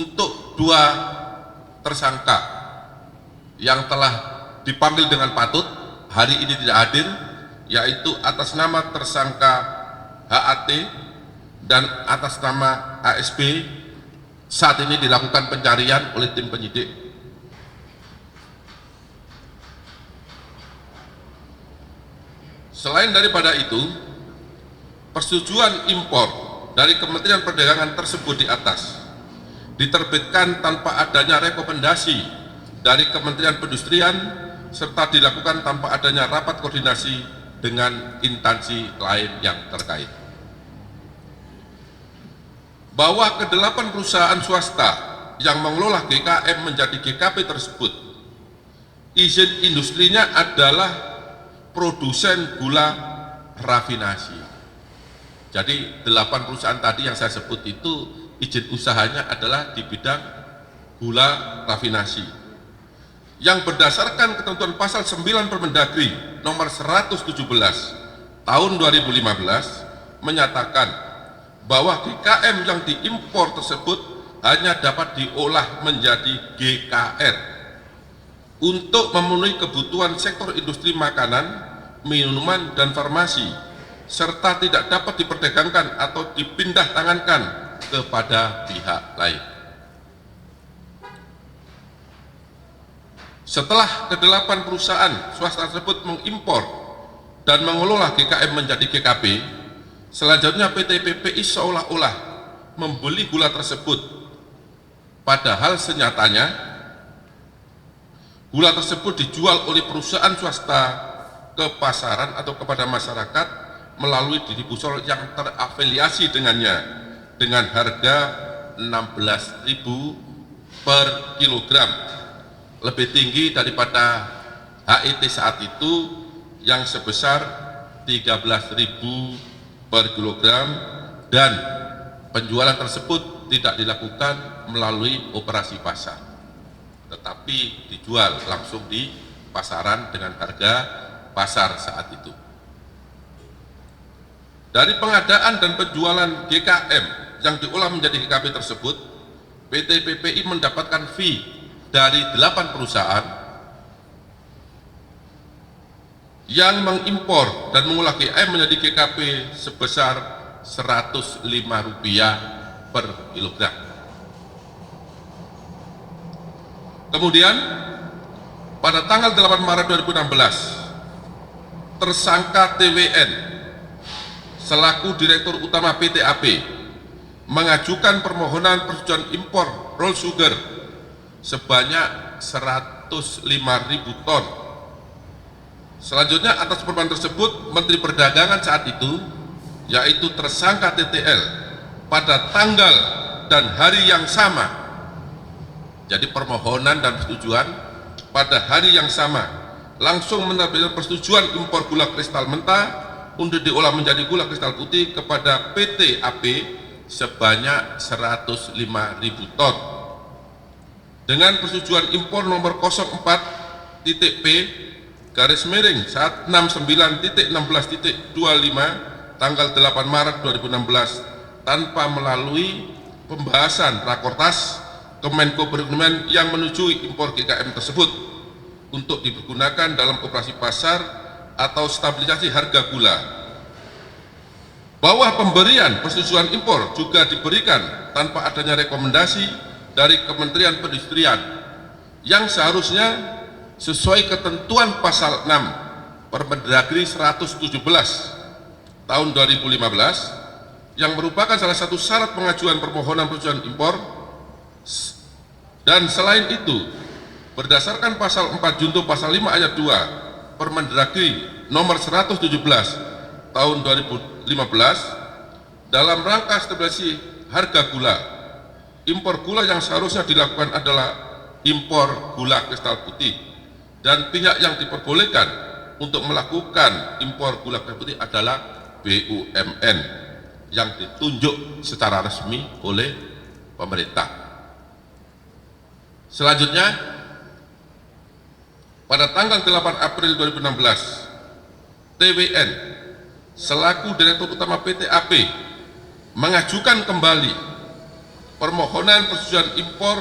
Untuk dua tersangka yang telah dipanggil dengan patut hari ini tidak hadir, yaitu atas nama tersangka HAT dan atas nama ASB, saat ini dilakukan pencarian oleh tim penyidik. Selain daripada itu, persetujuan impor dari Kementerian Perdagangan tersebut di atas diterbitkan tanpa adanya rekomendasi dari Kementerian Perindustrian serta dilakukan tanpa adanya rapat koordinasi dengan instansi lain yang terkait. Bahwa ke-8 perusahaan swasta yang mengelola GKM menjadi GKP tersebut, izin industrinya adalah produsen gula rafinasi. Jadi 8 perusahaan tadi yang saya sebut itu izin usahanya adalah di bidang gula rafinasi yang berdasarkan ketentuan pasal 9 Permendagri nomor 117 tahun 2015 menyatakan bahwa GKM yang diimpor tersebut hanya dapat diolah menjadi GKR untuk memenuhi kebutuhan sektor industri makanan, minuman, dan farmasi, serta tidak dapat diperdagangkan atau dipindah tangankan kepada pihak lain. Setelah ke-8 perusahaan swasta tersebut mengimpor dan mengelola GKM menjadi GKP, selanjutnya PT PPI seolah-olah membeli gula tersebut, padahal senyatanya gula tersebut dijual oleh perusahaan swasta ke pasaran atau kepada masyarakat melalui distributor yang terafiliasi dengannya dengan harga 16.000 per kilogram, lebih tinggi daripada HET saat itu yang sebesar 13.000 per kilogram, dan penjualan tersebut tidak dilakukan melalui operasi pasar, tetapi dijual langsung di pasaran dengan harga pasar saat itu. Dari pengadaan dan penjualan GKM yang diolah menjadi GKP tersebut, PT PPI mendapatkan fee dari 8 perusahaan yang mengimpor dan mengolah GKM menjadi GKP sebesar Rp105 per kilogram. Kemudian pada tanggal 8 Maret 2016, tersangka TWN selaku Direktur Utama PT AP mengajukan permohonan persetujuan impor roll sugar sebanyak 105.000 ton. Selanjutnya atas permohonan tersebut, Menteri Perdagangan saat itu, yaitu tersangka TTL, pada tanggal dan hari yang sama, jadi permohonan dan persetujuan pada hari yang sama, langsung menerbitkan persetujuan impor gula kristal mentah untuk diolah menjadi gula kristal putih kepada PT AP sebanyak 105.000 ton. Dengan persetujuan impor nomor 04.P garis miring 169.16.25 tanggal 8 Maret 2016 tanpa melalui pembahasan Rakortas Kemenko Perekonomian yang menyetujui impor GKM tersebut untuk digunakan dalam operasi pasar atau stabilisasi harga gula. Bahwa pemberian persetujuan impor juga diberikan tanpa adanya rekomendasi dari Kementerian Perindustrian yang seharusnya sesuai ketentuan pasal 6 Permendagri 117 tahun 2015 yang merupakan salah satu syarat pengajuan permohonan persetujuan impor. Dan selain itu, berdasarkan pasal 4 junto pasal 5 ayat 2 Permendagri nomor 117 tahun 2015 dalam rangka stabilisasi harga gula, impor gula yang seharusnya dilakukan adalah impor gula kristal putih, dan pihak yang diperbolehkan untuk melakukan impor gula kristal putih adalah BUMN yang ditunjuk secara resmi oleh pemerintah. Selanjutnya, pada tanggal 8 April 2016, TWN selaku Direktur Utama PT AP mengajukan kembali permohonan persetujuan impor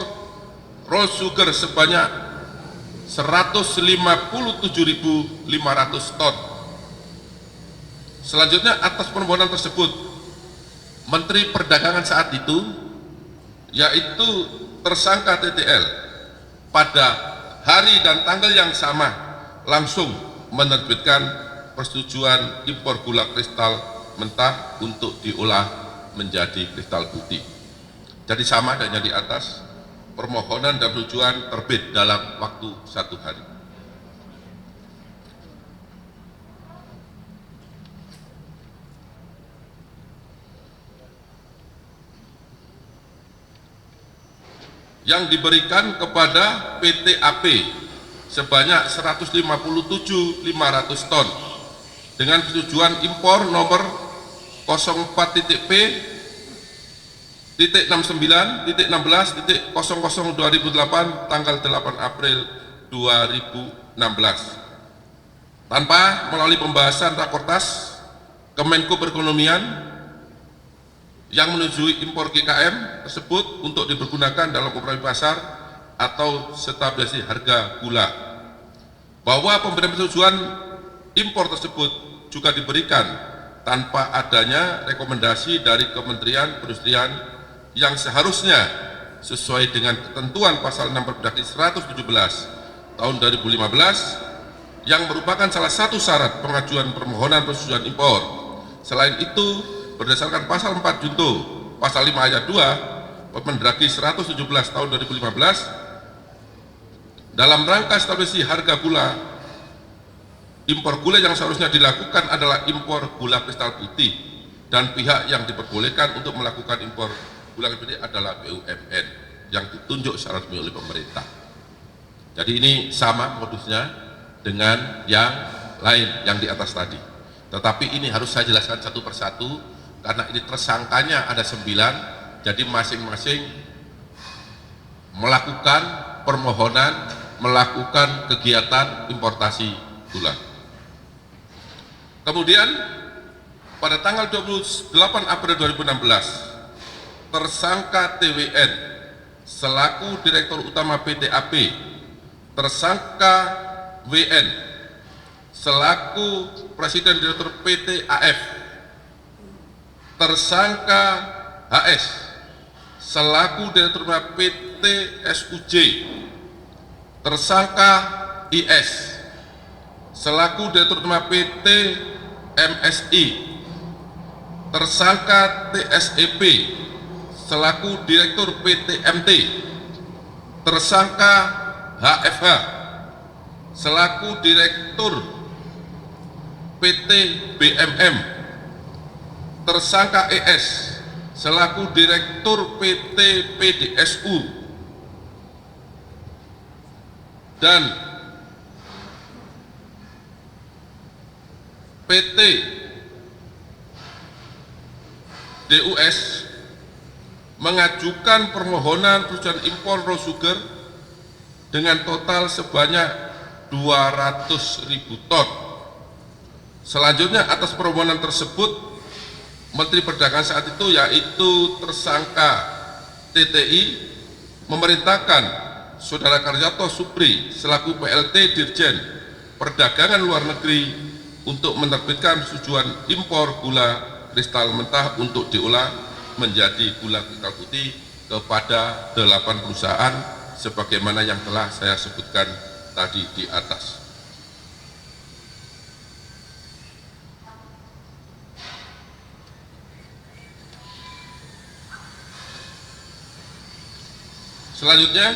raw sugar sebanyak 157.500 ton. Selanjutnya, atas permohonan tersebut, Menteri Perdagangan saat itu, yaitu tersangka TTL, pada hari dan tanggal yang sama langsung menerbitkan persetujuan impor gula kristal mentah untuk diolah menjadi kristal putih. Jadi sama dengan di atas, permohonan dan persetujuan terbit dalam waktu 1 hari. Yang diberikan kepada PT AP sebanyak 157.500 ton dengan persetujuan impor nomor 04.p.69.16.00/2008 tanggal 8 April 2016 tanpa melalui pembahasan rakortas Kemenko Perekonomian yang menyetujui impor GKM tersebut untuk dipergunakan dalam operasi pasar atau stabilisasi harga gula. Bahwa pemberian persetujuan impor tersebut juga diberikan tanpa adanya rekomendasi dari Kementerian Perindustrian yang seharusnya sesuai dengan ketentuan pasal 6 Permendagri 117 tahun 2015 yang merupakan salah satu syarat pengajuan permohonan persetujuan impor. Selain itu, berdasarkan pasal 4 junto pasal 5 ayat 2 Permendagri 117 tahun 2015 dalam rangka stabilisasi harga gula, impor gula yang seharusnya dilakukan adalah impor gula kristal putih, dan pihak yang diperbolehkan untuk melakukan impor gula kristal putih adalah BUMN yang ditunjuk secara resmi oleh pemerintah. Jadi ini sama modusnya dengan yang lain yang di atas tadi, tetapi ini harus saya jelaskan satu persatu karena ini tersangkanya ada 9, jadi masing-masing melakukan permohonan, melakukan kegiatan importasi gula. Kemudian pada tanggal 28 April 2016, tersangka TWN selaku Direktur Utama PT AP, tersangka WN selaku Presiden Direktur PT AF, tersangka HS selaku Direktur PT SUJ, tersangka IS selaku Direktur PT MSI, tersangka TSEP selaku Direktur PT MT, tersangka HFH selaku Direktur PT BMM, tersangka ES selaku Direktur PT PDSU, dan PT DUS mengajukan permohonan persetujuan impor raw sugar dengan total sebanyak 200.000 ton. Selanjutnya, atas permohonan tersebut, Menteri Perdagangan saat itu, yaitu tersangka TTI, memerintahkan Saudara Karyato Supri selaku PLT Dirjen Perdagangan Luar Negeri untuk menerbitkan persetujuan impor gula kristal mentah untuk diolah menjadi gula kristal putih kepada 8 perusahaan sebagaimana yang telah saya sebutkan tadi di atas. Selanjutnya,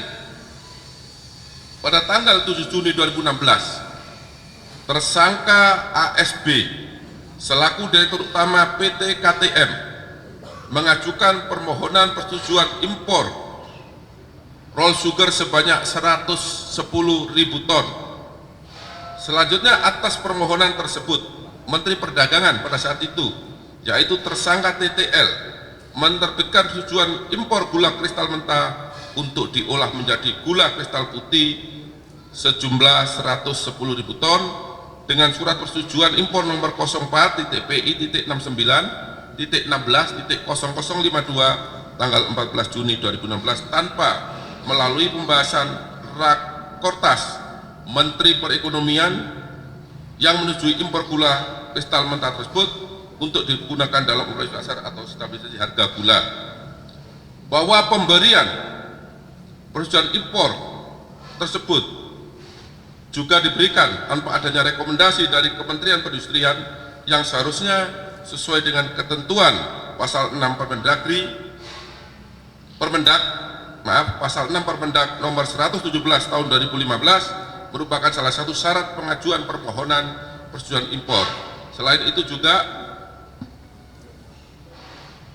pada tanggal 7 Juni 2016, tersangka ASB selaku Direktur Utama PT KTM mengajukan permohonan persetujuan impor raw sugar sebanyak 110.000 ton. Selanjutnya, atas permohonan tersebut, Menteri Perdagangan pada saat itu, yaitu tersangka TTL, menerbitkan persetujuan impor gula kristal mentah untuk diolah menjadi gula kristal putih sejumlah 110.000 ton dengan surat persetujuan impor nomor 04.PI.69.16.0052 tanggal 14 Juni 2016 tanpa melalui pembahasan Rakortas Menteri Perekonomian yang menyetujui impor gula kristal mentah tersebut untuk digunakan dalam operasi pasar atau stabilisasi harga gula, bahwa pemberian persetujuan impor tersebut juga diberikan tanpa adanya rekomendasi dari Kementerian Perindustrian yang seharusnya sesuai dengan ketentuan pasal 6 pasal 6 Permendag nomor 117 tahun 2015 merupakan salah satu syarat pengajuan permohonan persetujuan impor. Selain itu juga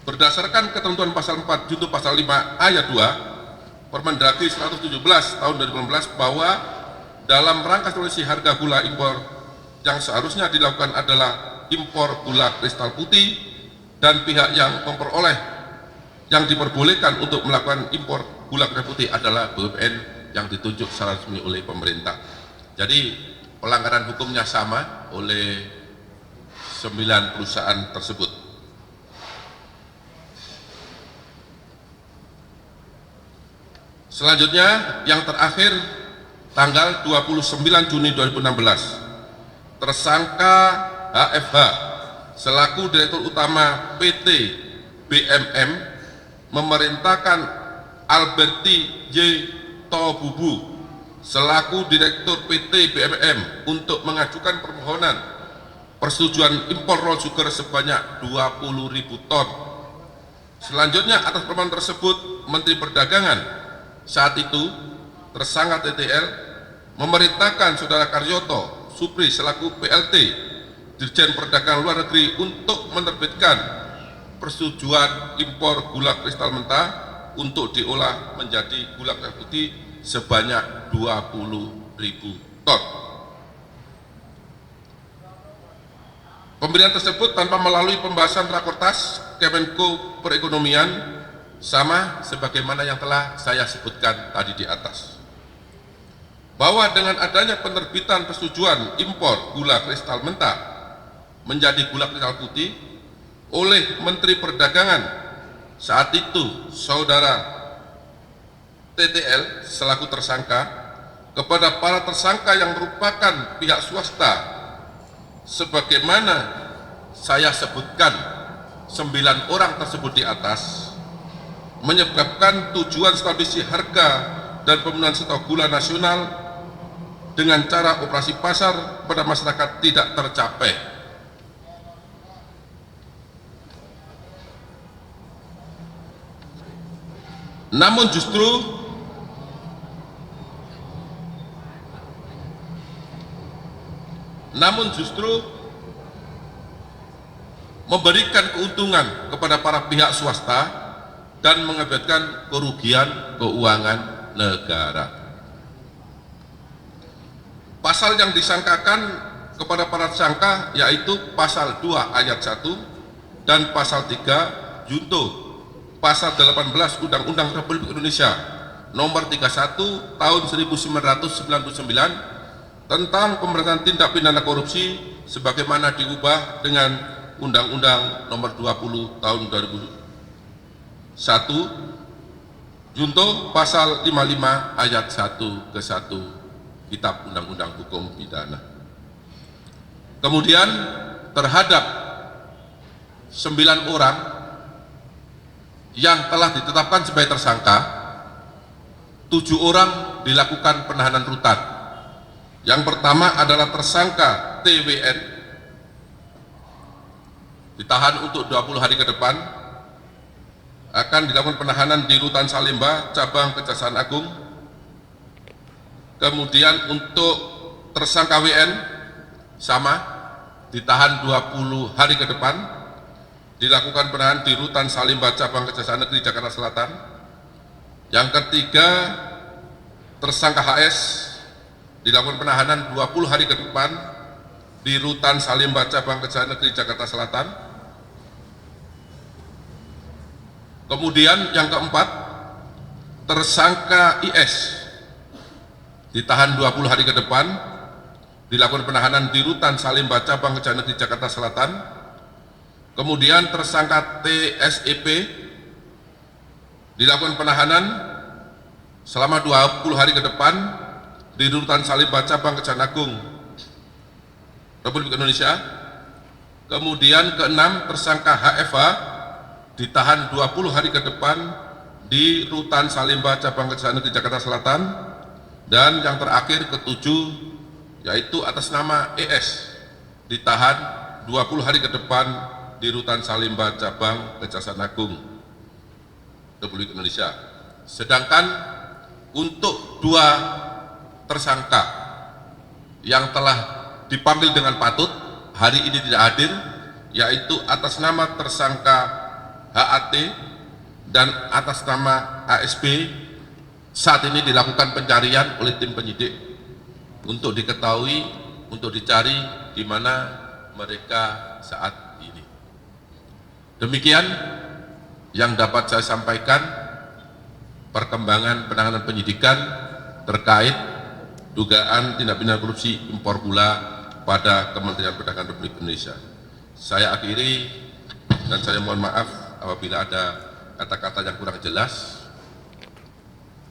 berdasarkan ketentuan pasal 4 junto pasal 5 ayat 2 Permendagri 117 tahun 2015 bahwa dalam rangka stabilisasi harga gula impor yang seharusnya dilakukan adalah impor gula kristal putih, dan pihak yang memperoleh yang diperbolehkan untuk melakukan impor gula kristal putih adalah BUMN yang ditunjuk secara resmi oleh pemerintah. Jadi pelanggaran hukumnya sama oleh 9 perusahaan tersebut. Selanjutnya yang terakhir tanggal 29 Juni 2016, tersangka HFH selaku Direktur Utama PT BMM memerintahkan Alberti J. Tobubu selaku Direktur PT BMM untuk mengajukan permohonan persetujuan impor raw sugar sebanyak 20.000 ton. Selanjutnya atas permohonan tersebut, Menteri Perdagangan saat itu tersangka TTL memerintahkan Saudara Karyoto Supri selaku PLT Dirjen Perdagangan Luar Negeri untuk menerbitkan persetujuan impor gula kristal mentah untuk diolah menjadi gula kristal putih sebanyak 20.000 ton. Pemberian tersebut tanpa melalui pembahasan Rakortas Kemenko Perekonomian, sama sebagaimana yang telah saya sebutkan tadi di atas, bahwa dengan adanya penerbitan persetujuan impor gula kristal mentah menjadi gula kristal putih oleh Menteri Perdagangan saat itu Saudara TTL selaku tersangka kepada para tersangka yang merupakan pihak swasta sebagaimana saya sebutkan 9 orang tersebut di atas, menyebabkan tujuan stabilisasi harga dan pemenuhan stok gula nasional dengan cara operasi pasar pada masyarakat tidak tercapai. Namun justru memberikan keuntungan kepada para pihak swasta dan mengakibatkan kerugian keuangan negara. Pasal yang disangkakan kepada para tersangka yaitu pasal 2 ayat 1 dan pasal 3 junto pasal 18 Undang-Undang Republik Indonesia nomor 31 tahun 1999 tentang pemberantasan tindak pidana korupsi sebagaimana diubah dengan Undang-Undang nomor 20 tahun 2001 junto pasal 55 ayat 1 ke 1 Kitab Undang-Undang Hukum Pidana. Kemudian terhadap 9 orang yang telah ditetapkan sebagai tersangka, 7 orang dilakukan penahanan rutan. Yang pertama adalah tersangka TWN, ditahan untuk 20 hari ke depan, akan dilakukan penahanan di Rutan Salemba, Cabang Kejaksaan Agung. Kemudian untuk tersangka WN, sama, ditahan 20 hari ke depan, dilakukan penahanan di Rutan Salemba, Cabang Kejaksaan Negeri Jakarta Selatan. Yang ketiga, tersangka HS, dilakukan penahanan 20 hari ke depan di Rutan Salemba, Cabang Kejaksaan Negeri Jakarta Selatan. Kemudian yang keempat, tersangka IS ditahan 20 hari ke depan, dilakukan penahanan di Rutan Salemba, Cabang Kejaksaan Negeri Jakarta Selatan. Kemudian tersangka TSEP dilakukan penahanan selama 20 hari ke depan di Rutan Salemba Cabang Kejaksaan Agung Republik Indonesia. Kemudian keenam, tersangka HFH ditahan 20 hari ke depan di Rutan Salemba Cabang Kejaksaan Negeri Jakarta Selatan. Dan yang terakhir, ketujuh, yaitu atas nama ES ditahan 20 hari ke depan di Rutan Salemba Cabang Kejaksaan Agung Republik Indonesia. Sedangkan untuk dua tersangka yang telah dipanggil dengan patut hari ini tidak hadir, yaitu atas nama tersangka HAT dan atas nama ASP, saat ini dilakukan pencarian oleh tim penyidik untuk diketahui, untuk dicari di mana mereka saat ini. Demikian yang dapat saya sampaikan perkembangan penanganan penyidikan terkait dugaan tindak pidana korupsi impor gula pada Kementerian Perdagangan Republik Indonesia. Saya akhiri dan saya mohon maaf apabila ada kata-kata yang kurang jelas,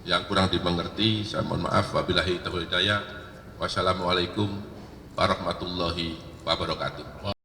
yang kurang dimengerti. Saya mohon maaf. Wabillahi taufiq wal hidayah. Wassalamualaikum warahmatullahi wabarakatuh.